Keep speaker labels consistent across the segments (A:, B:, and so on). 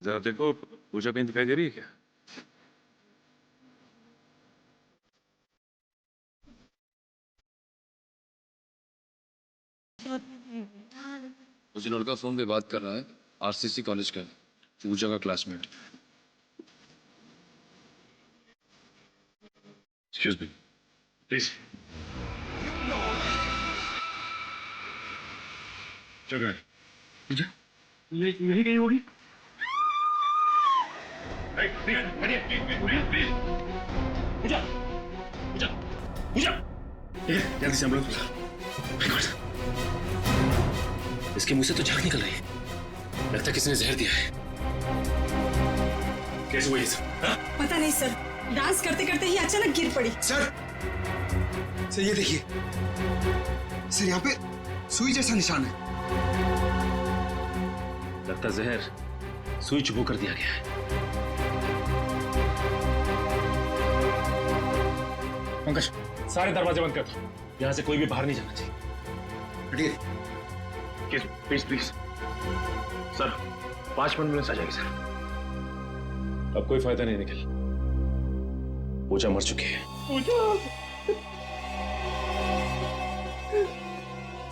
A: जरा देखो, पूजा कहीं दिखाई दे रही है क्या?
B: मुझे लड़का फोन पे बात कर रहा है। आरसीसी कॉलेज का है, पूजा का क्लासमेट। Excuse me, please. जगह पूजा यही कहीं होगी। पूजा पूजा पूजा, जल्दी से एम्बुलेंस बुला। इसके मुंह से तो झाग निकल रही है। लगता है किसी ने जहर दिया है। कैसे हुआ ये सब?
C: पता नहीं सर, डांस करते करते ही अचानक गिर पड़ी।
D: सर ये देखिए सर, यहाँ पे सुई जैसा निशान है।
B: लगता जहर सुई चुबो कर दिया गया है। पंकज, सारे दरवाजे बंद कर दो। यहाँ से कोई भी बाहर नहीं जाना चाहिए।
D: हटिए।
B: प्लीज प्लीज सर, 5 मिनट में आ जाएगी सर। अब कोई फायदा नहीं निकल, पूजा मर चुकी है।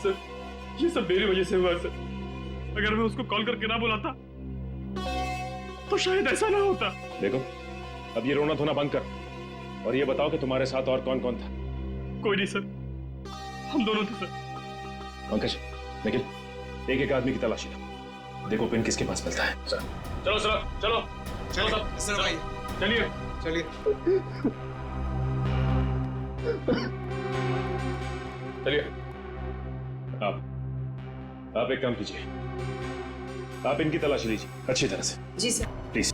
E: सर, ये सब मेरी वजह से हुआ सर। अगर मैं उसको कॉल करके ना बुलाता तो शायद ऐसा ना होता।
B: देखो, अब ये रोना धोना बंद कर और ये बताओ कि तुम्हारे साथ और कौन कौन था?
E: कोई नहीं सर, हम दोनों थे सर।
B: पंकज, निखिल, एक एक आदमी की तलाशी लो। देखो पिन किसके पास मिलता है। सर चलो सर, चलो चलो सब
D: सर भाई
B: चलिए
D: चलिए।
B: चलिए। आप एक काम कीजिए, आप इनकी तलाशी लीजिए अच्छी तरह से।
C: जी सर।
B: प्लीज।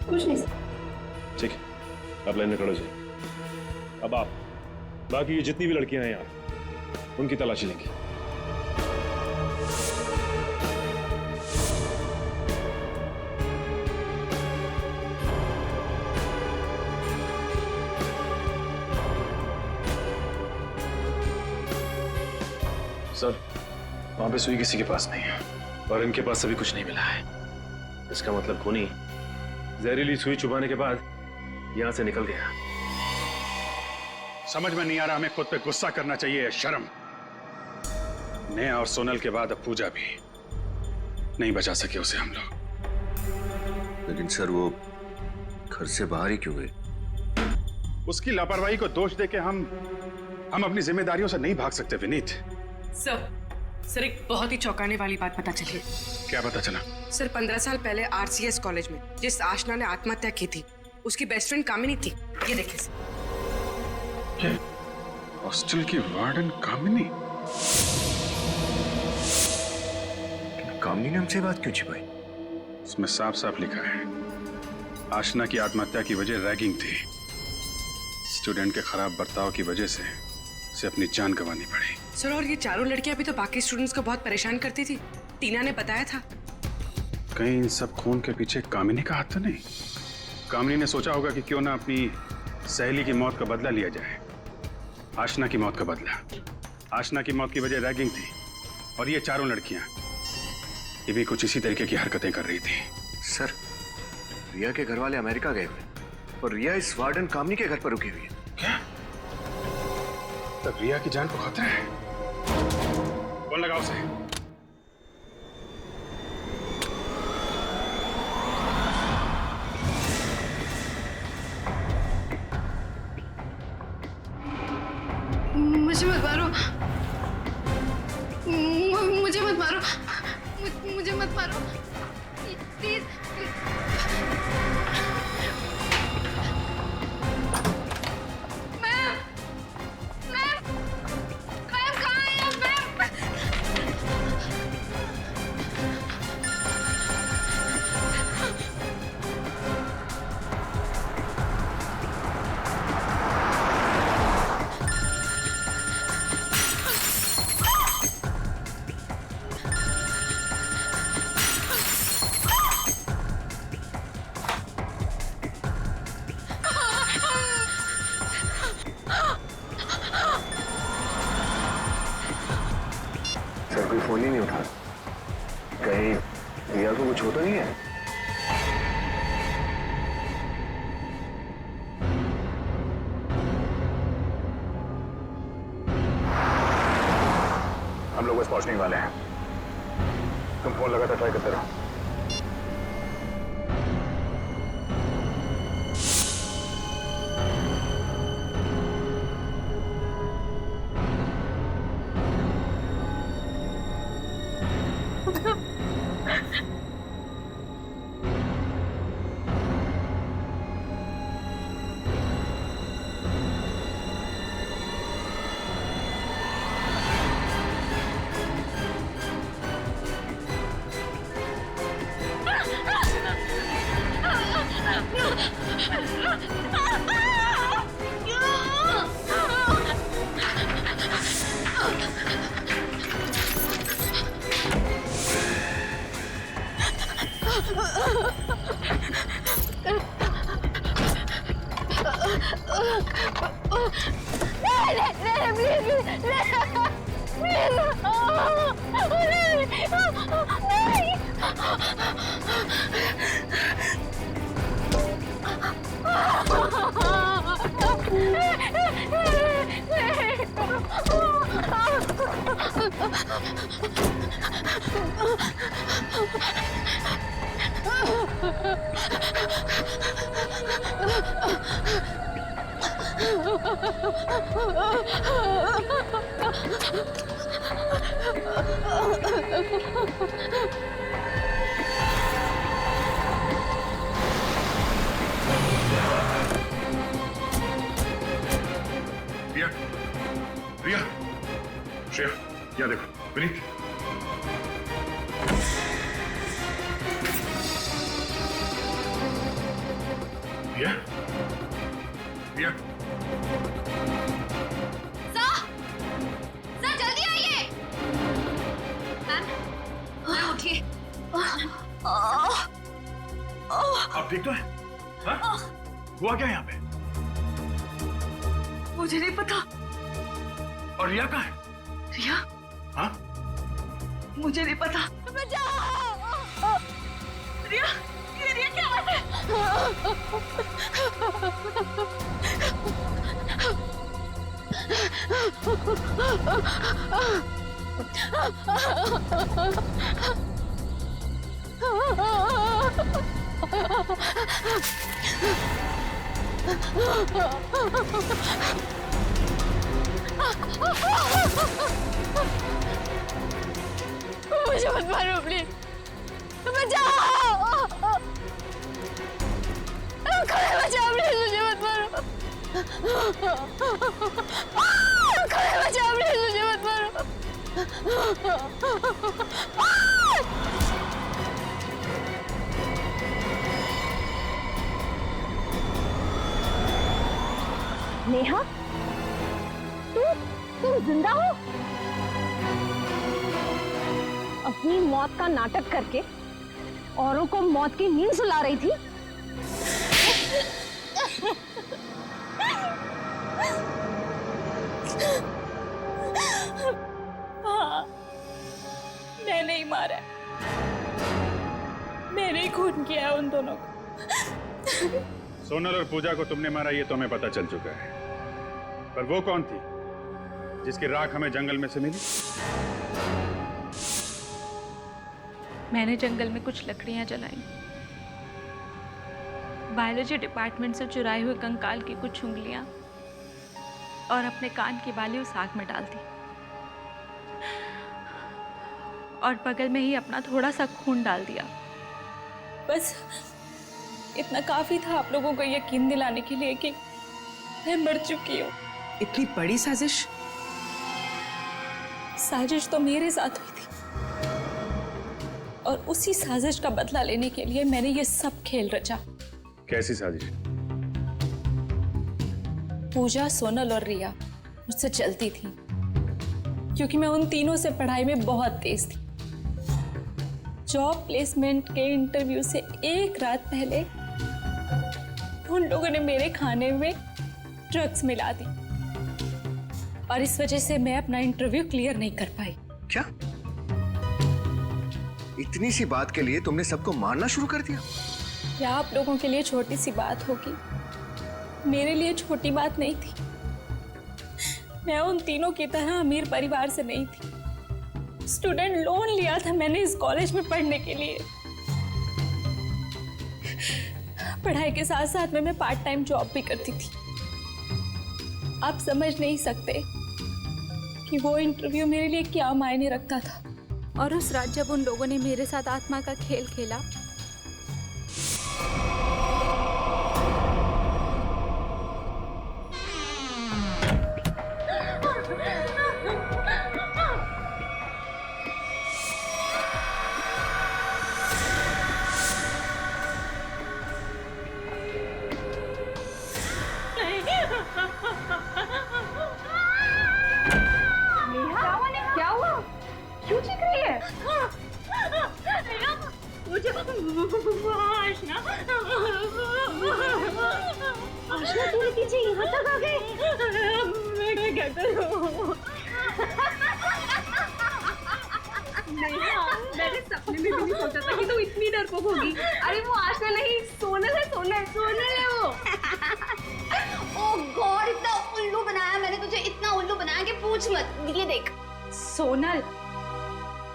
C: कुछ नहीं सर।
B: ठीक है, आप लाइन में खड़े हो जाइए। अब आप बाकी ये जितनी भी लड़कियां हैं यहाँ, उनकी तलाशी लेंगे। सर, वहां पे सुई किसी के पास नहीं है और इनके पास अभी कुछ नहीं मिला है। इसका मतलब खूनी जहरीली सुई चुभाने के बाद यहां से निकल गया।
F: समझ में नहीं आ रहा, हमें खुद पे गुस्सा करना चाहिए या शर्म। नेहा और सोनल के बाद अब पूजा भी। नहीं बचा सके उसे हम लोग।
G: लेकिन सर वो घर से बाहर ही क्यों गई?
F: उसकी लापरवाही को दोष देके हम अपनी जिम्मेदारियों से नहीं भाग सकते विनीत।
H: सर एक बहुत ही चौंकाने वाली बात पता चली।
F: क्या पता चला?
H: सर 15 साल पहले आरसीएस कॉलेज में जिस आशना ने आत्महत्या की थी, उसकी बेस्ट फ्रेंड कामिनी थी। ये देखिए सर।
F: हॉस्टल की वार्डन कामिनी।
G: कामिनी ने हमसे बात क्यों छिपाई?
F: इसमें साफ साफ लिखा है, आशना की आत्महत्या की वजह रैगिंग थी। स्टूडेंट के खराब बर्ताव की वजह से उसे अपनी जान गंवानी पड़ी।
H: सर और ये चारों लड़कियां भी तो बाकी स्टूडेंट्स को बहुत परेशान करती थी। टीना ने बताया था।
F: कहीं इन सब खून के पीछे कामिनी का हाथ तो नहीं? कामिनी ने सोचा होगा कि क्यों ना अपनी सहेली की मौत का बदला लिया जाए। आशना की मौत का बदला। आशना की मौत की वजह रैगिंग थी और ये चारों लड़कियां ये भी कुछ इसी तरीके की हरकतें कर रही थी।
G: सर, रिया के घर वाले अमेरिका गए हुए और रिया इस वार्डन कामिनी के घर पर रुकी हुई है।
F: क्या? तब रिया की जान को खतरा है। कौन लगा उसे?
I: मुझे मत मारो, मुझे मत मारो, मुझे मत मारो प्लीज। मैम, मैम, मैम कहाँ है आप? मैम,
G: फोन ही नहीं उठा। कहीं रिया को कुछ हो तो नहीं है?
F: हम लोग बस पहुंचने ही वाले हैं। तुम फोन लगातार ट्राई करते रहो। रिया, रिया, श्रेया, यहाँ देखो, विनीत। रिया, रिया,
I: सर जल्दी आइए। मैम उठिए।
F: आप ठीक तो हैं? हाँ? हुआ क्या यहाँ पे?
H: मुझे नहीं पता।
F: और रिया कहाँ है?
H: रिया?
F: हाँ?
H: मुझे नहीं पता। रिया, ये रिया क्या है?
I: मुझे मत मारो प्लीज, बचाओ। बचाओ प्लीज, मुझे मत मारो। बचाओ प्लीज, मुझे मत मारो। नेहा, तुम जिंदा हो? अपनी मौत का नाटक करके औरों को मौत की नींद सुला रही थी। हाँ, मैंने ही मारा, मैंने ही खून किया उन दोनों को।
F: सोनल और पूजा को तुमने मारा ये तो हमें पता चल चुका है, पर वो कौन थी जिसकी राख हमें जंगल में से मिली?
J: मैंने जंगल में कुछ लकड़ियां जलाई, बायोलॉजी डिपार्टमेंट से चुराए हुए कंकाल की कुछ उंगलियां और अपने कान की बाली उस आग में डाल दी, और बगल में ही अपना थोड़ा सा खून डाल दिया। बस इतना काफी था आप लोगों को यकीन दिलाने के लिए कि मैं मर चुकी हूँ।
H: इतनी बड़ी साजिश?
J: साजिश तो मेरे साथ हुई थी, और उसी साजिश का बदला लेने के लिए मैंने ये सब खेल रचा।
F: कैसी साजिश?
J: पूजा, सोनल और रिया मुझसे चलती थी, क्योंकि मैं उन तीनों से पढ़ाई में बहुत तेज थी। जॉब प्लेसमेंट के इंटरव्यू से एक रात पहले उन लोगों ने मेरे खाने में ड्रग्स मिला दी, और इस वजह से मैं अपना इंटरव्यू क्लियर नहीं कर पाई।
G: क्या? इतनी सी बात के लिए तुमने सबको मारना शुरू कर दिया?
J: या आप लोगों के लिए छोटी सी बात होगी, मेरे लिए छोटी बात नहीं थी। मैं उन तीनों की तरह अमीर परिवार से नहीं थी। स्टूडेंट लोन लिया था मैंने इस कॉलेज में पढ़ने के लिए। पढ़ाई के साथ साथ में मैं पार्ट टाइम जॉब भी करती थी। आप समझ नहीं सकते कि वो इंटरव्यू मेरे लिए क्या मायने रखता था। और उस रात जब उन लोगों ने मेरे साथ आत्मा का खेल खेला,
I: क्या हुआ? क्यों चीख रही है?
C: मुझे आशना
I: तेरे पीछे यहाँ तक आ गए?
C: मैं क्या करूं? मैंने सपने में भी नहीं सोचा था कि तू इतनी डरपोक होगी।
I: अरे वो आशना नहीं, सोनल है। सोनल है वो।
K: ओह गॉड, इतना उल्लू बनाया मैंने तुझे, इतना उल्लू बनाया कि पूछ मत। ये देख
I: सोनल,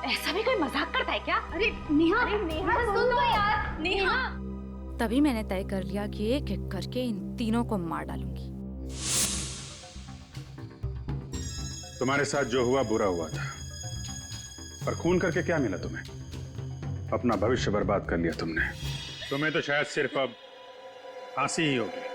I: ऐसा भी कोई मजाक करता है क्या?
K: अरे नेहा सुन तो यार। नेहा
J: तभी मैंने तय कर लिया कि एक एक करके इन तीनों को मार डालूंगी।
F: तुम्हारे साथ जो हुआ बुरा हुआ था, पर खून करके क्या मिला तुम्हें? अपना भविष्य बर्बाद कर लिया तुमने। तुम्हें तो शायद सिर्फ अब फांसी ही होगी।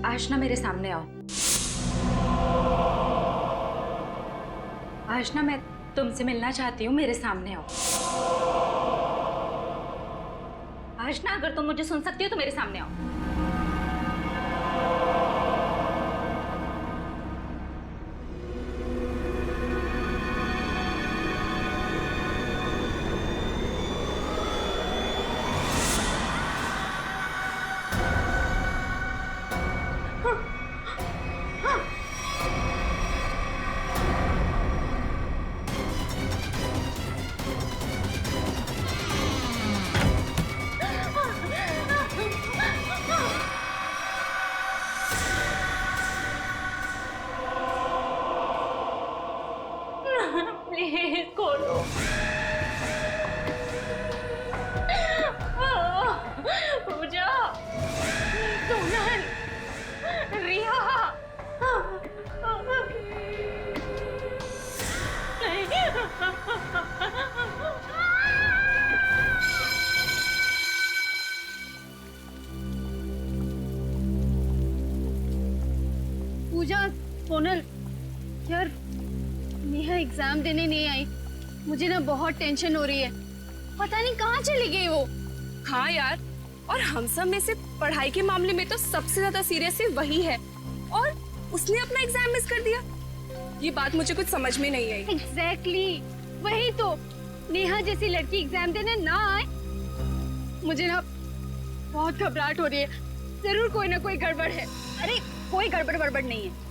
J: आशना मेरे सामने आओ। आशना मैं तुमसे मिलना चाहती हूँ, मेरे सामने आओ। आशना अगर तुम मुझे सुन सकती हो तो मेरे सामने आओ।
I: सोनल यार, नेहा एग्जाम देने नहीं आई। मुझे ना बहुत टेंशन हो रही है, पता नहीं कहाँ चली गई वो।
J: हाँ यार, और हम सब में से पढ़ाई के मामले में तो सबसे ज्यादा सीरियस वही है, और उसने अपना एग्जाम मिस कर दिया। ये बात मुझे कुछ समझ में नहीं आई।
I: एग्जैक्टली, वही तो। नेहा जैसी लड़की एग्जाम देने ना आए, मुझे ना बहुत घबराहट हो रही है। जरूर कोई ना कोई गड़बड़ है।
L: अरे कोई गड़बड़ नहीं है।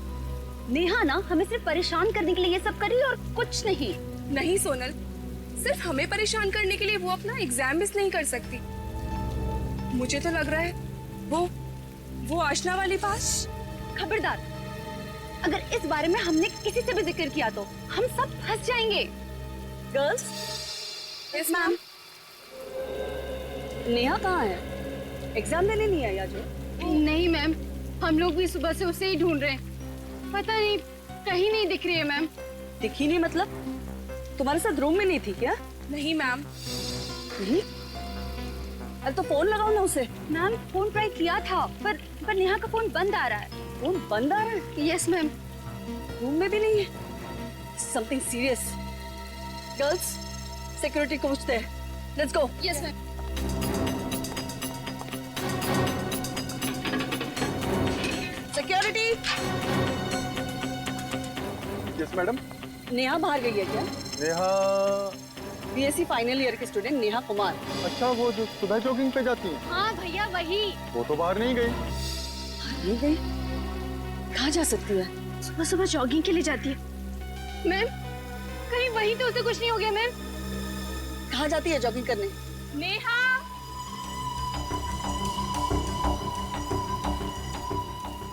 L: नेहा ना हमें सिर्फ परेशान करने के लिए ये सब कर रही है और कुछ नहीं।
J: नहीं सोनल, सिर्फ हमें परेशान करने के लिए वो अपना एग्जाम मिस नहीं कर सकती। मुझे तो लग रहा है वो आशना वाली बात।
L: खबरदार, अगर इस बारे में हमने किसी से भी जिक्र किया तो हम सब फंस जाएंगे। गर्ल्स।
J: Yes ma'am.
L: नेहा कहाँ है? एग्जाम देने नहीं आई आज?
I: नहीं मैम, हम लोग भी सुबह से उसे ही ढूंढ रहे हैं। पता नहीं, कहीं नहीं दिख रही है मैम।
L: दिखी नहीं मतलब? तुम्हारे साथ रूम में नहीं थी क्या?
J: नहीं मैम।
L: नहीं? अरे तो फोन लगाओ ना उसे। मैम फोन ट्राई किया था, पर नेहा का फोन बंद आ रहा है। फोन बंद आ रहा है?
I: Yes ma'am.
L: रूम में भी नहीं है। Something serious. गर्ल्स, सिक्योरिटी को पूछते हैं। Let's go.
I: Yes ma'am.
L: Security.
D: Yes madam.
L: Neha बाहर गई है क्या?
D: नेहा?
L: बीएससी फाइनल ईयर की स्टूडेंट नेहा कुमार।
D: अच्छा, वो जो सुबह जॉगिंग पे जाती है?
I: हाँ भैया वही।
D: वो तो बाहर नहीं गई।
L: नहीं गई? कहाँ जा सकती है?
I: सुबह सुबह जॉगिंग के लिए जाती है मैम। कहीं वहीं तो उसे कुछ नहीं हो गया मैम?
L: कहाँ जाती है जॉगिंग करने?
J: नेहा।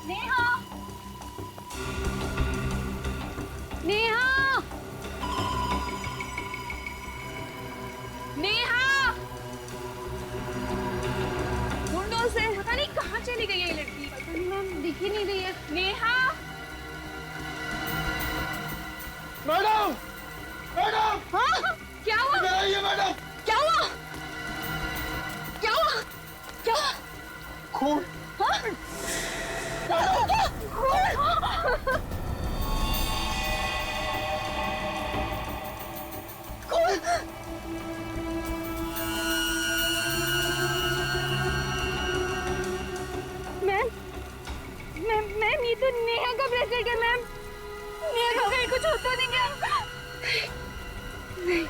I: नेहा। नेहा।
J: नेहा। ढूंढो उसे। पता नहीं कहाँ चली गई है ये लड़की।
I: पता नहीं मैम, दिख ही नहीं रही है।
J: नेहा।
D: मैडम! मैडम!
J: हाँ? क्या हुआ?
D: इधर आइए मैडम!
J: क्या हुआ? क्या हुआ? क्या हुआ?
D: खून!
J: हाँ?
I: मैम ये तो नेहा का ब्रेसलेट है मैम। नेहा को कहीं कुछ होता नहीं क्या? नहीं।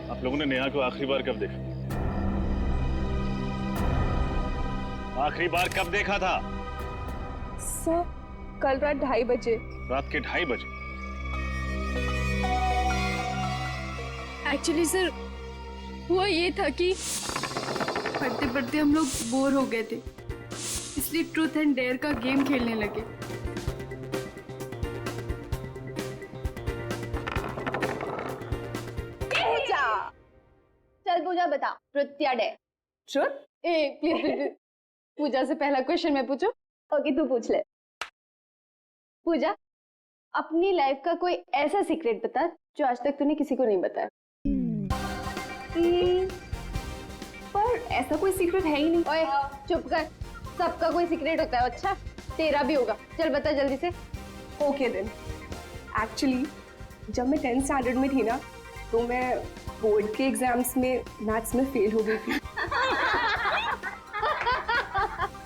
B: आप लोगों ने नेहा को आखिरी बार कब देखा? आखिरी बार कब देखा था?
J: सर, कल रात 2:30 बजे।
B: रात के 2:30 बजे?
I: एक्चुअली सर, हुआ ये था कि पढ़ते पढ़ते हम लोग बोर हो गए थे, इसलिए ट्रूथ एंड डेयर का गेम खेलने लगे।
L: चल पूजा बता, ट्रुथ या डेयर?
I: ट्रुथ? प्लीज पूजा से पहला क्वेश्चन मैं पूछूं?
L: ओके, तू पूछ ले। पूजा, अपनी लाइफ का कोई ऐसा सीक्रेट बता जो आज तक तूने किसी को नहीं बताया। पर ऐसा कोई सीक्रेट है ही नहीं। ओए चुप कर, सबका कोई सीक्रेट होता है। अच्छा, तेरा भी होगा। चल बता जल्दी से।
M: ओके देन, एक्चुअली जब मैं 10th स्टैंडर्ड में थी ना, तो मैं बोर्ड के एग्जाम्स में मैथ्स में फेल हो गई थी।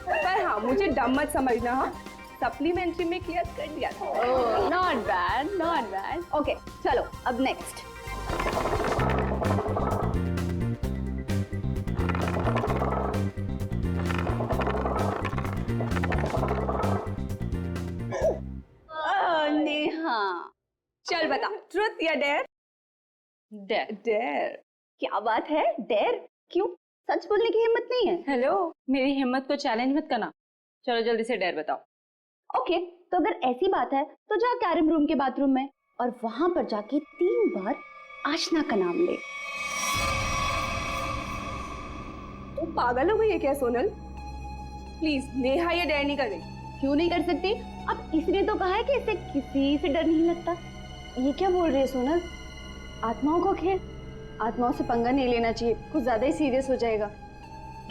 M: पर हाँ, मुझे डम मत समझना। हाँ, सप्लीमेंट्री में क्लियर कर दिया था।
L: Oh, not bad, not bad. Okay चलो, अब नेक्स्ट। नेहा, चल बता, ट्रुथ या डेयर? डेयर। डेयर? क्या बात है, डेयर? क्यों, सच बोलने की हिम्मत नहीं है?
I: हेलो, मेरी हिम्मत को चैलेंज मत करना। चलो जल्दी से डेयर बताओ।
L: ओके, तो अगर ऐसी बात है तो जा कैरम रूम के बाथरूम में और वहां पर जाके 3 बार आशना का नाम ले।
M: पागल हो गई है क्या सोनल? प्लीज नेहा ये डेयर नहीं कर रही।
L: क्यों नहीं कर सकती? अब इसने तो कहा है कि इसे किसी से डर नहीं लगता। ये क्या बोल रही है सोनल? आत्माओं का खेल, आत्माओं से पंगा नहीं लेना चाहिए, कुछ ज्यादा ही सीरियस हो जाएगा।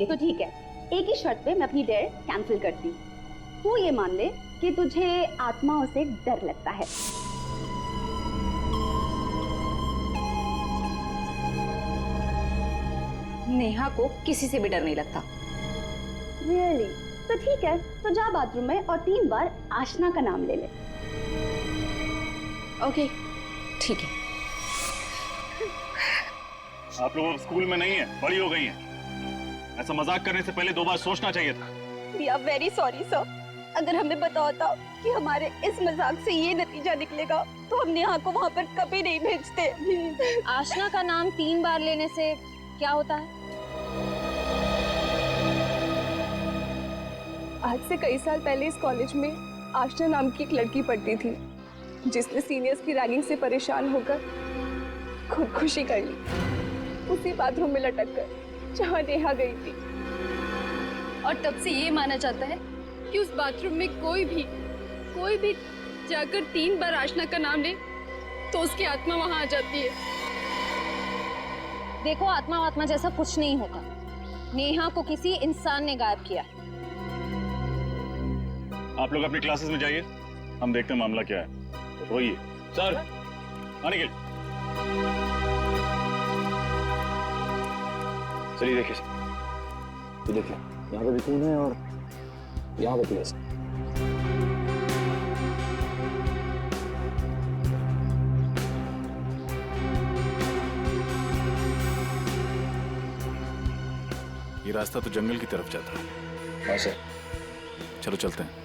L: तो ठीक है, एक ही शर्त पे मैं अपनी डेयर कैंसिल करती हूँ। तू ये मान ले कि तुझे आत्माओं से डर लगता है।
J: नेहा को किसी से भी डर नहीं लगता।
L: रियली? तो ठीक है, तो जा बाथरूम में और 3 बार आशना का नाम ले ले।
J: ओके, ठीक है।
E: आप लोग स्कूल में नहीं है, बड़ी हो गई हैं। ऐसा मजाक करने से पहले 2 बार सोचना चाहिए था।
L: We are very sorry sir. अगर हमें पता होता कि हमारे इस मजाक से ये नतीजा निकलेगा तो हम नेहा को वहाँ पर कभी नहीं भेजते।
I: आशना का नाम 3 बार लेने से क्या होता है?
M: आज से कई साल पहले इस कॉलेज में आशना नाम की एक लड़की पढ़ती थी, जिसने सीनियर्स की रैगिंग से परेशान होकर खुदकुशी कर ली, उसी बाथरूम में लटक कर जहाँ नेहा गई थी।
I: और तब से ये माना जाता है कि उस बाथरूम में कोई भी जाकर 3 बार आशना का नाम ले तो उसकी आत्मा वहां आ जाती है। देखो, आत्मा जैसा कुछ नहीं होता। नेहा को किसी इंसान ने गायब किया।
E: आप लोग अपनी क्लासेस में जाइए, हम देखते हैं मामला क्या है। रोइए सर, आने के लिए।
B: चलिए देखिए सर, ये देखिए यहाँ पे भी खून है और यहाँ पे भी है।
F: ये रास्ता तो जंगल की तरफ जाता है।
B: हाँ सर।
F: चलो चलते हैं।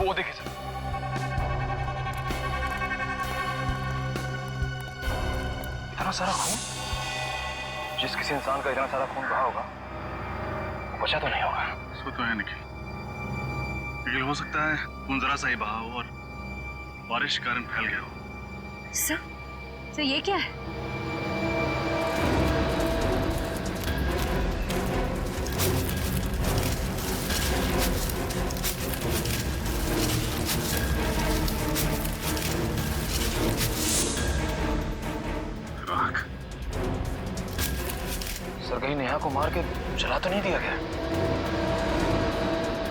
B: वो देखिए सर, इतना सारा खून। जिस किसी इंसान का इतना सारा खून बहा होगा वो बचा तो नहीं होगा।
F: इसको तो है निखिल, लेकिन हो सकता है खून जरा सा ही बहा हो और बारिश के कारण फैल गया हो।
I: सर ये क्या है?
B: सर कहीं नेहा को मार के जला तो नहीं दिया गया?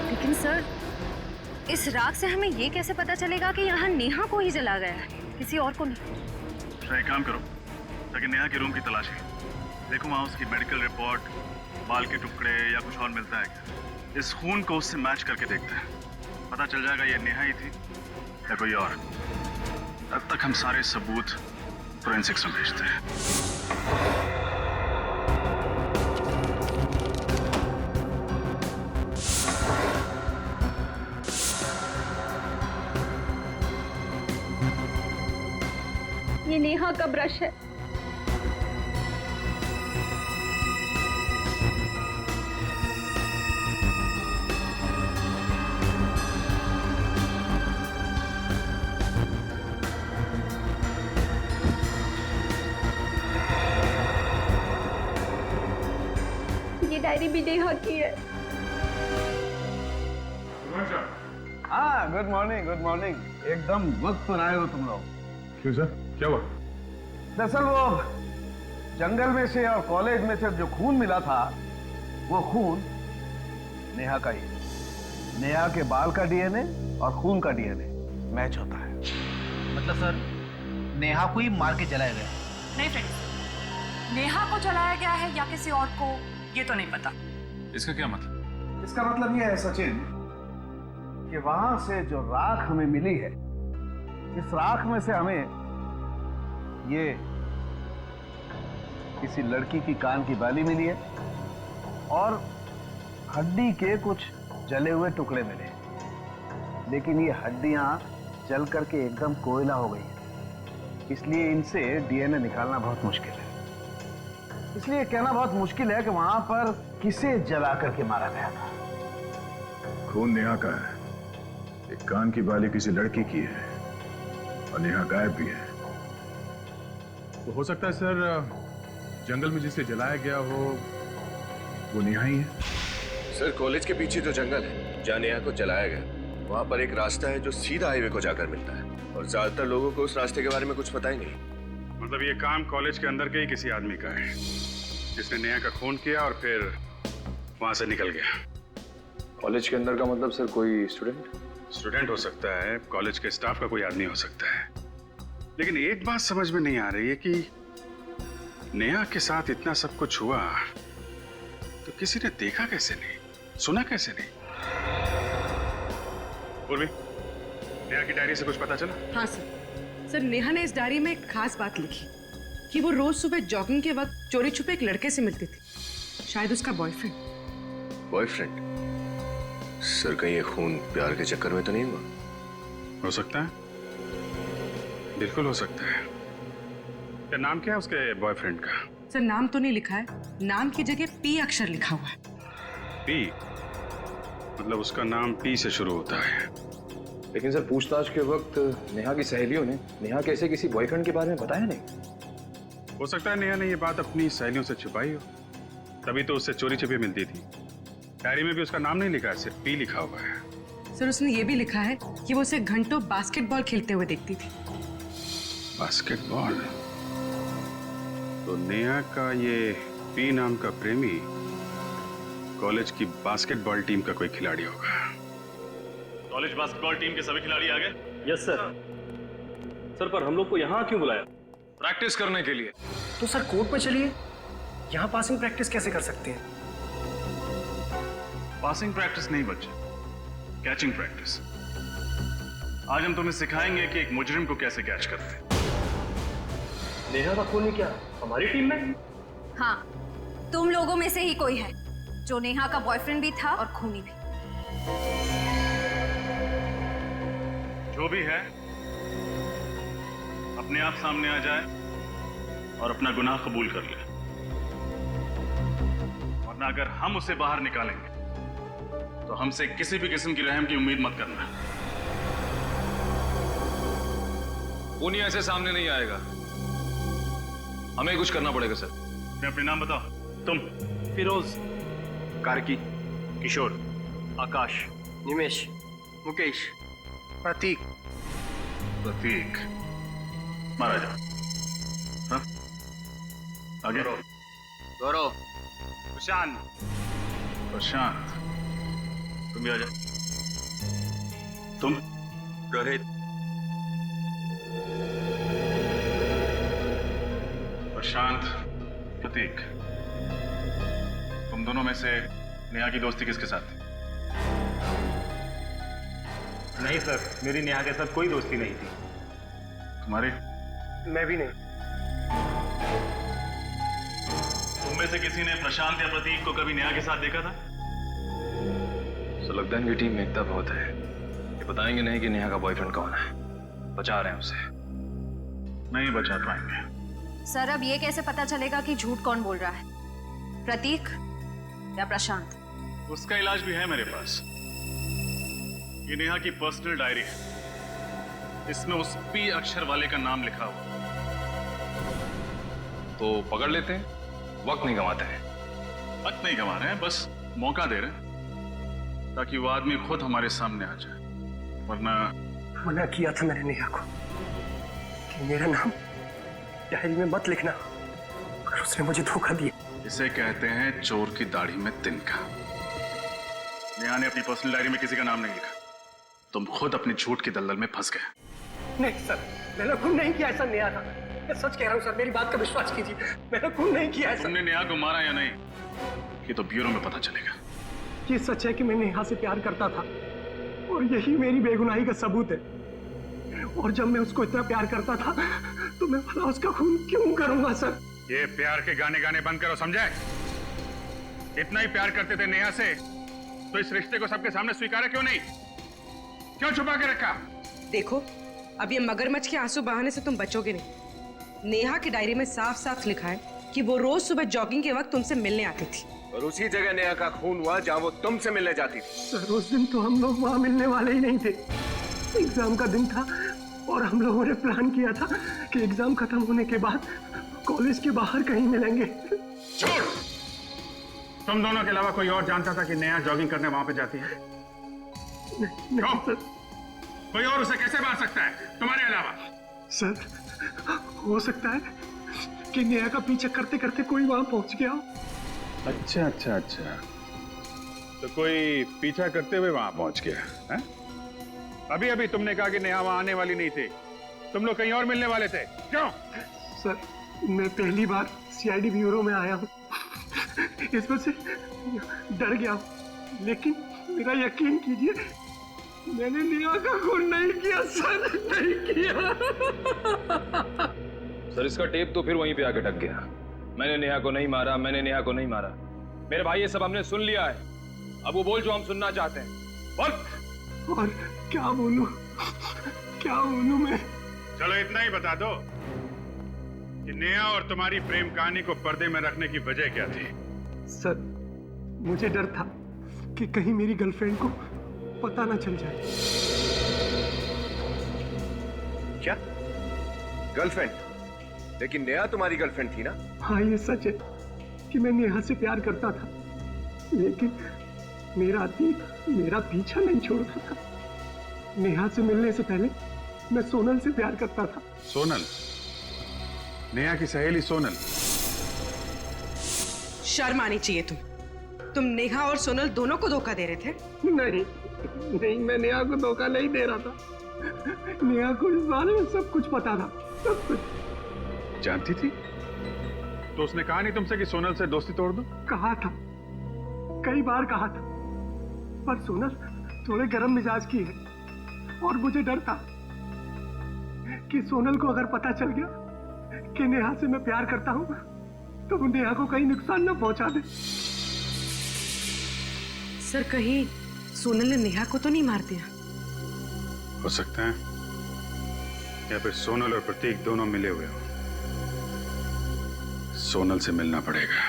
I: लेकिन सर, इस राख से हमें ये कैसे पता चलेगा कि यहाँ नेहा को ही जला गया है, किसी और को नहीं?
F: एक काम करो, ताकि नेहा के रूम की तलाशी देखो, वहाँ उसकी मेडिकल रिपोर्ट, बाल के टुकड़े या कुछ और मिलता है क्या? इस खून को उससे मैच करके देखते हैं, पता चल जाएगा ये नेहा ही थी या कोई और। तब तक हम सारे सबूत फोरेंसिक्स में भेजते हैं।
L: ये नेहा का ब्रश है। ये डायरी भी नेहा की है।
N: हाँ, गुड मॉर्निंग, गुड मॉर्निंग। एकदम वक्त पर आए हो तुम लोग।
F: क्यों सर, क्या हुआ?
N: दरअसल वो जंगल में से और कॉलेज में से जो खून मिला था, वो खून नेहा का ही। नेहा के बाल का डीएनए और खून का डीएनए मैच होता है।
O: मतलब सर, नेहा को ही मार के जलाया गया?
P: नहीं फ्रेंड, नेहा को जलाया गया है या किसी और को, ये तो नहीं पता।
F: इसका क्या मतलब?
N: इसका मतलब ये है सचिन कि वहां से जो राख हमें मिली है, इस राख में से हमें ये किसी लड़की की कान की बाली मिली है और हड्डी के कुछ जले हुए टुकड़े मिले। लेकिन ये हड्डियां जल करके एकदम कोयला हो गई है, इसलिए इनसे डीएनए निकालना बहुत मुश्किल है। इसलिए कहना बहुत मुश्किल है कि वहां पर किसे जला करके मारा गया था।
F: खून नेहा का है, एक कान की बाली किसी लड़की की है और नेहा गायब भी है। तो हो सकता है सर जंगल में जिसे जलाया गया हो वो नेहा ही है।
G: सर कॉलेज के पीछे जो जंगल है जहाँ नेहा को जलाया गया, वहां पर एक रास्ता है जो सीधा हाईवे को जाकर मिलता है और ज्यादातर लोगों को उस रास्ते के बारे में कुछ पता ही नहीं।
F: मतलब ये काम कॉलेज के अंदर के ही किसी आदमी का है जिसने नेहा का खून किया और फिर वहां से निकल गया।
B: कॉलेज के अंदर का मतलब सर कोई
F: स्टूडेंट हो सकता है, कॉलेज के स्टाफ का कोई आदमी हो सकता है। लेकिन एक बात समझ में नहीं आ रही है कि नेहा के साथ इतना सब कुछ हुआ तो किसी ने देखा कैसे नहीं, सुना कैसे नहीं? पूर्वी, नेहा की डायरी से कुछ पता चला?
H: हाँ सर नेहा ने इस डायरी में एक खास बात लिखी कि वो रोज सुबह जॉगिंग के वक्त चोरी छुपे एक लड़के से मिलती थी, शायद उसका
G: बॉयफ्रेंड? सर कहीं ये खून प्यार के चक्कर में तो नहीं हुआ?
F: हो सकता है, बिल्कुल हो सकता है। क्या नाम क्या है उसके बॉयफ्रेंड का?
H: सर नाम तो नहीं लिखा है, नाम की जगह पी अक्षर लिखा हुआ है।
F: पी? मतलब उसका नाम पी से शुरू होता है।
B: लेकिन सर पूछताछ के वक्त नेहा की सहेलियों ने नेहा के ऐसे किसी बॉयफ्रेंड के बारे में बताया नहीं।
F: हो सकता है नेहा ने ये बात अपनी सहेलियों से छुपाई हो, तभी तो उससे चोरी छिपे मिलती थी। डायरी में भी उसका नाम नहीं लिखा है, सिर्फ पी लिखा हुआ है।
H: सर उसने ये भी लिखा है कि वो उसे घंटों बास्केटबॉल खेलते हुए देखती थी।
F: बास्केटबॉल? तो नेहा का ये पी नाम का प्रेमी कॉलेज की बास्केटबॉल टीम का कोई खिलाड़ी होगा।
E: कॉलेज बास्केटबॉल टीम के सभी खिलाड़ी आ गए?
B: Yes sir. सर पर हम लोग को यहाँ क्यों बुलाया?
E: प्रैक्टिस करने के लिए।
O: तो सर कोर्ट में चलिए, यहाँ पासिंग प्रैक्टिस कैसे कर सकते हैं?
E: पासिंग प्रैक्टिस नहीं बच्चे, कैचिंग प्रैक्टिस। आज हम तुम्हें सिखाएंगे कि एक मुजरिम को कैसे कैच करते हैं।
B: नेहा का खून क्या हमारी टीम में?
K: हाँ, तुम लोगों में से ही कोई है जो नेहा का बॉयफ्रेंड भी था और खूनी भी।
E: जो भी है अपने आप सामने आ जाए और अपना गुनाह कबूल कर ले, वरना अगर हम उसे बाहर निकालेंगे तो हमसे किसी भी किस्म की रहम की उम्मीद मत करना।
B: खूनी ऐसे सामने नहीं आएगा, हमें कुछ करना पड़ेगा सर।
E: मैं अपने नाम बताओ। तुम?
O: फिरोज,
E: कार्की, किशोर, आकाश,
O: निमेश, मुकेश, प्रतीक।
E: प्रतीक मारा जाओ। हाँ? आगे
O: गौरव,
E: प्रशांत, तुम भी आ जाओ। तुम?
O: रोहित,
E: प्रशांत, प्रतीक, तुम दोनों में से नेहा की दोस्ती किसके साथ थी?
O: नहीं सर, मेरी नेहा के साथ कोई दोस्ती नहीं थी।
E: तुम्हारी?
O: मैं भी नहीं।
E: तुम में से किसी ने प्रशांत या प्रतीक को कभी नेहा के साथ देखा था?
B: तो लगता है इनकी टीम में एकता बहुत है, ये बताएंगे नहीं कि नेहा का बॉयफ्रेंड कौन है, बचा रहे हैं उसे।
E: नहीं बचा पाएंगे।
K: सर अब ये कैसे पता चलेगा कि झूठ कौन बोल रहा है, प्रतीक या प्रशांत?
E: उसका इलाज भी है मेरे पास। ये नेहा की पर्सनल डायरी है, इसमें उस पी अक्षर वाले का नाम लिखा हुआ।
B: तो पकड़ लेते हैं, वक्त नहीं गंवाते हैं।
E: वक्त नहीं गंवा रहे हैं, बस मौका दे रहे हैं ताकि वो आदमी खुद हमारे सामने आ जाए, वरना।
O: मना किया था मैंने नेहा को कि मेरा नाम डायरी में मत लिखना, और उसने मुझे धोखा दिया।
E: इसे कहते हैं चोर की दाढ़ी में तिनका। नेहा ने अपनी पर्सनल डायरी में किसी का नाम नहीं लिखा, तुम खुद अपनी झूठ की दलदल में फंस गए।
O: नहीं सर, मैंने खून नहीं किया, ऐसा नेहा था। मैं सच कह रहा हूँ सर, मेरी बात का विश्वास कीजिए, मैंने खून नहीं किया ऐसा।
E: तुमने नेहा को मारा या नहीं, ये तो ब्यूरो में पता चलेगा।
O: ये सच है कि मैं नेहा से प्यार करता था और यही मेरी बेगुनाही का सबूत है। और जब मैं उसको इतना प्यार करता था तो मैं भला उसका खून क्यों करूंगा सर?
F: ये प्यार के गाने गाने बंद करो, समझे? इतना ही प्यार करते थे नेहा से तो इस रिश्ते को सबके सामने स्वीकारा क्यों नहीं? क्यों छुपा के रखा?
H: देखो अब ये मगरमच्छ के आंसू बहाने से तुम बचोगे नहीं। नेहा की डायरी में साफ साफ लिखा है कि वो रोज सुबह जॉगिंग के वक्त तुमसे मिलने आती थी।
G: और उसी जगह नेहा का खून हुआ जहाँ वो तुमसे मिलने जाती थी।
O: सर उस दिन तो हम लोग वहाँ मिलने वाले ही नहीं थे। एग्जाम का दिन था और हम लोगों ने प्लान किया था कि एग्जाम खत्म होने के बाद कॉलेज के बाहर कहीं मिलेंगे।
F: छोड़! तुम दोनों के अलावा कोई और जानता था कि नेहा जॉगिंग करने वहां पे जाती है?
O: नहीं सर।
F: कोई और उसे कैसे मार सकता है तुम्हारे अलावा?
O: सर हो सकता है कि नेहा का पीछा करते करते कोई वहां पहुंच गया हो।
F: अच्छा अच्छा अच्छा, तो कोई पीछा करते हुए वहां पहुंच गया है? अभी अभी तुमने कहा कि नेहा वहां आने वाली नहीं थी, तुम लोग कहीं और मिलने वाले थे, क्यों?
O: सर मैं पहली बार सीआईडी ब्यूरो में आया हूँ, इस वजह से डर गया हूँ। लेकिन मेरा यकीन कीजिए, मैंने नेहा का खून नहीं किया सर, नहीं किया।
B: सर इसका टेप तो फिर वहीं पे आके टक गया। मैंने नेहा को नहीं मारा, मैंने नेहा को नहीं मारा। मेरे भाई ये सब हमने सुन लिया है, अब वो बोल जो हम सुनना चाहते हैं। बोल।
O: और क्या बोलूं, क्या बोलूं मैं?
F: चलो इतना ही बता दो कि नेहा और तुम्हारी प्रेम कहानी को पर्दे में रखने की वजह क्या थी?
O: सर मुझे डर था कि कहीं मेरी गर्लफ्रेंड को पता ना चल जाए।
G: क्या गर्लफ्रेंड? लेकिन नेहा तुम्हारी गर्लफ्रेंड थी ना?
O: हाँ ये सच है कि मैं नेहा से प्यार करता था, लेकिन मेरा अतीत मेरा पीछा नहीं छोड़ता था। नेहा से मिलने से पहले मैं सोनल से प्यार करता था।
F: सोनल? नेहा की सहेली सोनल?
H: शर्म आनी चाहिए तुम नेहा और सोनल दोनों को धोखा दे रहे थे।
O: नहीं मैं नेहा को धोखा नहीं दे रहा था। नेहा को इस बारे में सब कुछ पता था, सब कुछ।
F: जानती थी? तो उसने कहा नहीं तुमसे कि सोनल से दोस्ती तोड़ दो?
O: कहा था, कई बार कहा था, पर सोनल थोड़े गर्म मिजाज की है और मुझे डर था कि सोनल को अगर पता चल गया कि नेहा से मैं प्यार करता हूं तो वो नेहा को कहीं नुकसान न पहुंचा दे।
H: सर कहीं सोनल ने नेहा को तो नहीं मार दिया?
F: हो सकता है, या फिर सोनल और प्रतीक दोनों मिले हुए हो। सोनल से मिलना पड़ेगा।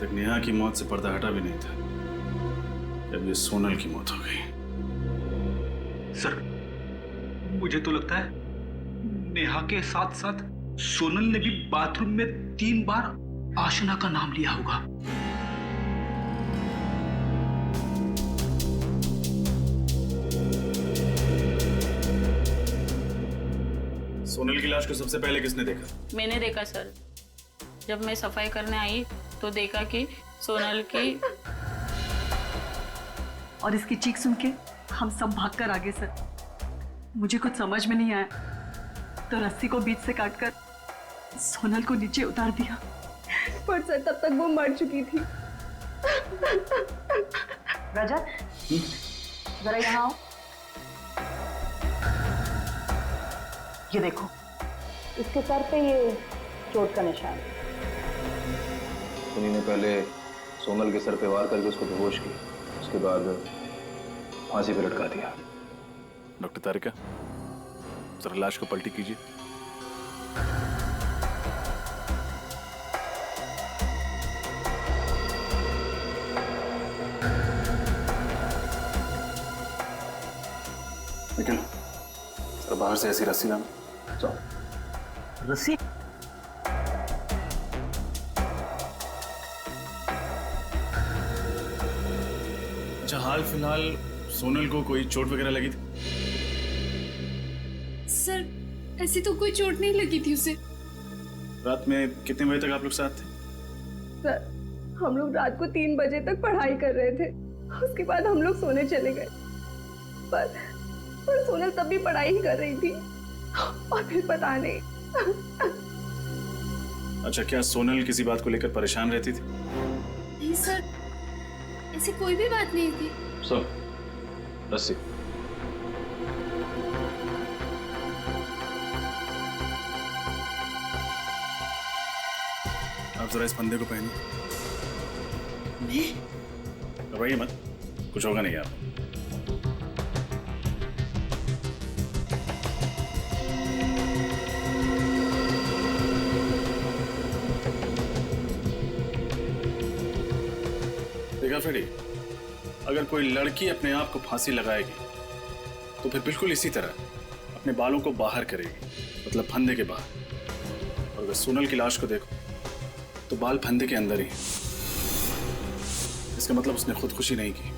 A: नेहा की मौत से पर्दा हटा भी नहीं था, जब ये सोनल की मौत हो गई।
Q: सर मुझे तो लगता है नेहा के साथ साथ सोनल ने भी बाथरूम में 3 बार आशना का नाम लिया होगा।
A: सोनल की लाश को सबसे पहले किसने देखा?
R: मैंने देखा सर। जब मैं सफाई करने आई तो देखा कि सोनल की
P: और इसकी चीख सुन के हम सब भागकर आ गए सर। मुझे कुछ समझ में नहीं आया तो रस्सी को बीच से काटकर सोनल को नीचे उतार दिया।
M: पर सर तब तक वो मर चुकी थी।
P: रजत जरा यहाँ आओ। ये देखो,
L: इसके सर पे ये चोट का निशान।
B: उन्हीं ने पहले सोनल के सर पे वार करके उसको बेहोश की, उसके बाद फांसी पे लटका दिया।
A: डॉक्टर तारिका, जरा लाश को पलटी कीजिए। निकल और बाहर से ऐसी रस्सी ना
P: रस्सी?
A: अच्छा, हाल फिलहाल सोनल को कोई चोट वगैरह लगी थी?
I: सर ऐसी तो कोई चोट नहीं लगी थी उसे।
A: रात में कितने बजे तक आप लोग साथ थे?
M: सर हम लोग रात को 3 बजे तक पढ़ाई कर रहे थे, उसके बाद हम लोग सोने चले गए। पर सोनल तब भी पढ़ाई ही कर रही थी और फिर पता नहीं।
A: अच्छा, क्या सोनल किसी बात को लेकर परेशान रहती थी?
I: नहीं सर, ऐसी कोई भी बात नहीं थी।
B: सुन, रस्सी।
A: आप जरा इस फंदे को पहनिए। घबराइए मत, कुछ होगा नहीं आप। देखा फ्रेडी, अगर कोई लड़की अपने आप को फांसी लगाएगी तो फिर बिल्कुल इसी तरह अपने बालों को बाहर करेगी, मतलब फंदे के बाहर। और अगर सोनल की लाश को देखो तो बाल फंदे के अंदर ही। इसका मतलब उसने खुदकुशी नहीं की,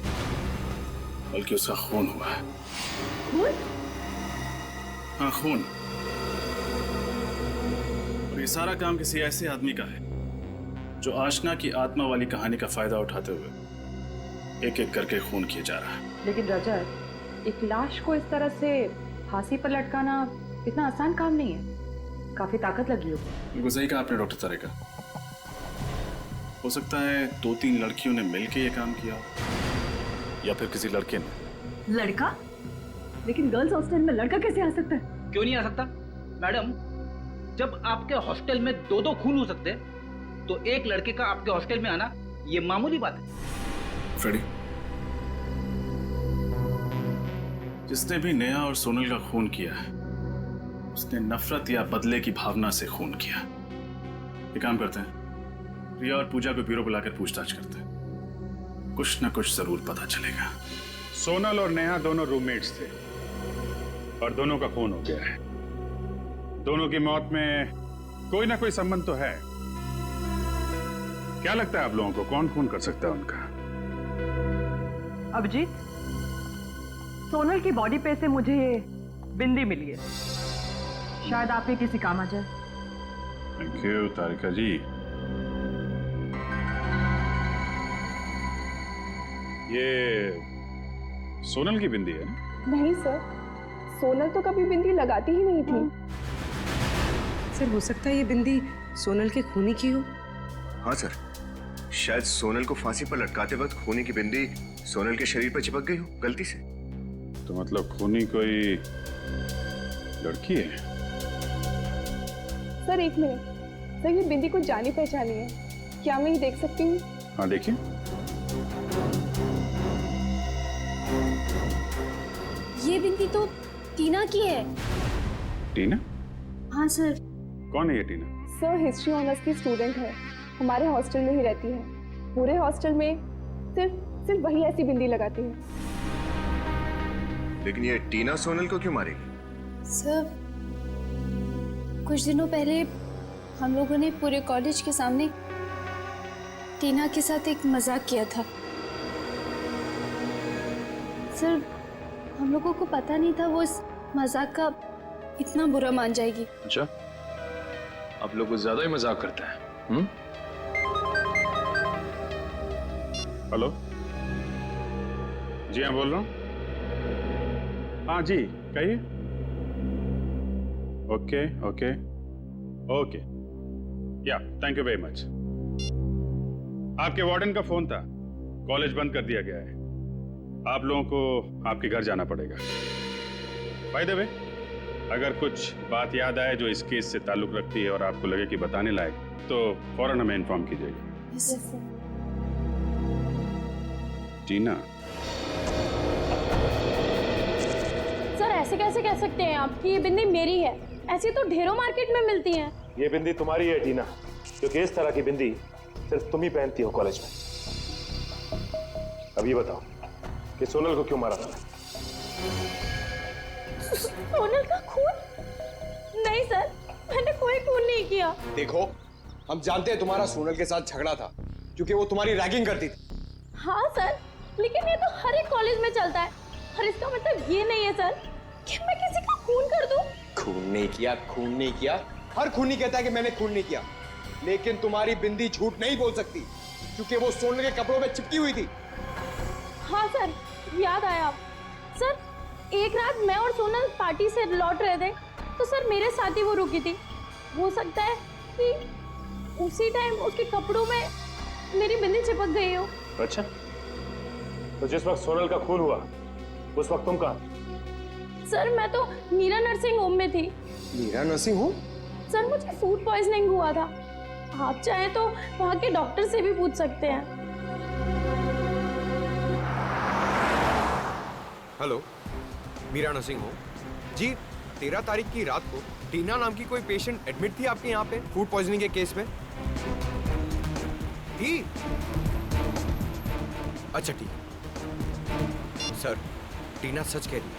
A: बल्कि उसका खून हुआ है।
M: खून?
A: हाँ, खून। और ये सारा काम किसी ऐसे आदमी का है जो आशना की आत्मा वाली कहानी का फायदा उठाते हुए एक एक करके खून किए जा रहा है।
H: लेकिन रजत, एक लाश को इस तरह से फांसी पर लटकाना इतना आसान काम नहीं है, काफी ताकत लगी होगी।
A: बिल्कुल सही कहा आपने डॉक्टर तारिका। हो सकता है 2-3 लड़कियों ने मिलकर ये काम किया हो, या फिर किसी लड़के ने।
P: लड़का? लेकिन गर्ल्स हॉस्टल में लड़का कैसे आ सकता है?
Q: क्यों नहीं आ सकता मैडम? जब आपके हॉस्टल में 2-2 खून हो सकते हैं तो एक लड़के का आपके हॉस्टल में आना ये मामूली बात है।
A: फ्रेडी, जिसने भी नेहा और सोनल का खून किया है उसने नफरत या बदले की भावना से खून किया। ये काम करते हैं, रिया और पूजा को ब्यूरो बुलाकर पूछताछ करते हैं, कुछ ना कुछ जरूर पता चलेगा।
F: सोनल और नेहा दोनों रूममेट्स थे और दोनों का खून हो गया है। दोनों की मौत में कोई ना कोई संबंध तो है। क्या लगता है आप लोगों को, कौन खून कर सकता है उनका?
P: अभिजीत, सोनल की बॉडी पे से मुझे ये बिंदी मिली है, शायद आप ये किसी काम आ जाए।
F: थैंक यू तारिका जी। ये सोनल की बिंदी है ना?
M: नहीं सर, सोनल तो कभी बिंदी लगाती ही नहीं थी।
H: सर, हो सकता है ये बिंदी सोनल के खूनी की हो।
G: हाँ सर, शायद सोनल को फांसी पर लटकाते वक्त खूनी की बिंदी सोनल के शरीर पर चिपक गई हो गलती से।
F: तो मतलब खूनी कोई लड़की है?
M: सर एक मिनट, सर ये बिंदी कुछ जानी पहचानी है, क्या मैं ये देख सकती हूँ?
F: हाँ देखिए।
I: ये बिंदी तो टीना की है।
F: टीना?
I: हाँ सर।
F: कौन है ये टीना?
M: सर हिस्ट्री ऑनर्स की स्टूडेंट है, हमारे हॉस्टल में ही रहती है। पूरे हॉस्टल में सिर्फ वही ऐसी बिंदी लगाती है।
G: लेकिन ये टीना सोनल को क्यों मारेगी?
I: सर कुछ दिनों पहले हम लोगों ने पूरे कॉलेज के सामने टीना के साथ एक मजाक किया था। सर हम लोगों को पता नहीं था वो इस मजाक का इतना बुरा मान जाएगी।
B: अच्छा, आप लोग कुछ ज्यादा ही मजाक करते हैं।
F: हेलो जी, हाँ बोल रहा हूँ। हाँ जी, कहिए। ओके ओके ओके, या थैंक यू वेरी मच। आपके वार्डन का फोन था, कॉलेज बंद कर दिया गया है। आप लोगों को आपके घर जाना पड़ेगा। बाय द वे, अगर कुछ बात याद आए जो इस केस से ताल्लुक रखती है और आपको लगे कि बताने लायक, तो फौरन हमें इन्फॉर्म कीजिएगा।
I: Yes sir.
F: टीना,
K: सर ऐसे कैसे कह सकते हैं आप कि ये बिंदी मेरी है? ऐसी तो ढेरों मार्केट में मिलती हैं।
B: ये बिंदी तुम्हारी है टीना, क्योंकि इस तरह की बिंदी सिर्फ तुम ही पहनती हो कॉलेज में। अब ये बताओ कि सोनल को क्यों मारा था?
K: सोनल का खून? नहीं सर, मैंने कोई खून नहीं किया।
S: देखो, हम जानते हैं तुम्हारा सोनल के साथ झगड़ा था क्योंकि वो तुम्हारी रैगिंग करती थी।
K: हाँ सर, लेकिन ये तो हर एक कॉलेज में चलता है और इसका मतलब ये नहीं है सर कि मैं किसी का खून कर दूं।
S: खून नहीं किया, खून नहीं किया। हर खूनी कहता है कि मैंने खून नहीं किया, लेकिन तुम्हारी बिंदी झूठ नहीं बोल सकती क्योंकि वो सोनल के कपड़ों में चिपकी हुई थी।
K: हाँ सर, याद आया। सर, एक रात मैं और सोनल पार्टी से लौट रहे थे तो सर मेरे साथ ही वो रुकी थी। हो सकता है कि उसी टाइम उसके कपड़ों में मेरी बिंदी चिपक गई हो।
B: अच्छा, तो जिस वक्त सोनल का खून हुआ उस वक्त तुम कहाँ?
K: सर, मैं तो मीरा नर्सिंग होम में थी।
S: Meera nursing home?
K: सर, मुझे फूड पॉइजनिंग हुआ था। आप चाहे तो वहाँ के डॉक्टर से भी पूछ सकते हैं।
T: हेलो, मीरा नर्सिंग होम जी। 13 तारीख की रात को टीना नाम की कोई पेशेंट एडमिट थी आपके यहाँ पे फूड पॉइजनिंग के केस में? थी? अच्छा ठीक। सर, टीना सच कह रही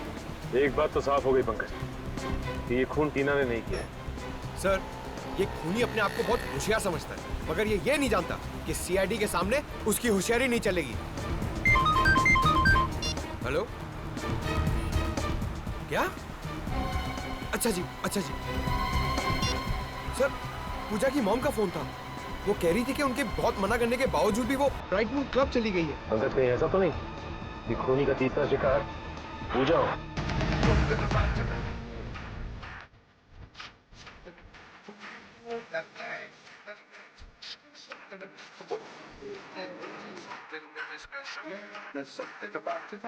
T: है।
B: एक बात तो साफ हो गई पंकज कि ये खून टीना ने नहीं किया है।
T: सर, ये खूनी अपने आप को बहुत होशियार समझता है, मगर ये नहीं जानता कि सीआईडी के सामने उसकी होशियारी नहीं चलेगी। हेलो, क्या? अच्छा जी, अच्छा जी। सर, पूजा की मॉम का फोन था। वो कह रही थी कि उनके बहुत मना करने के बावजूद भी वो ब्राइट मून क्लब चली गई है।
B: पंकज, कहीं ऐसा तो नहीं कि खूनी का तीसरा शिकार पूजा हो?
U: There's something about it.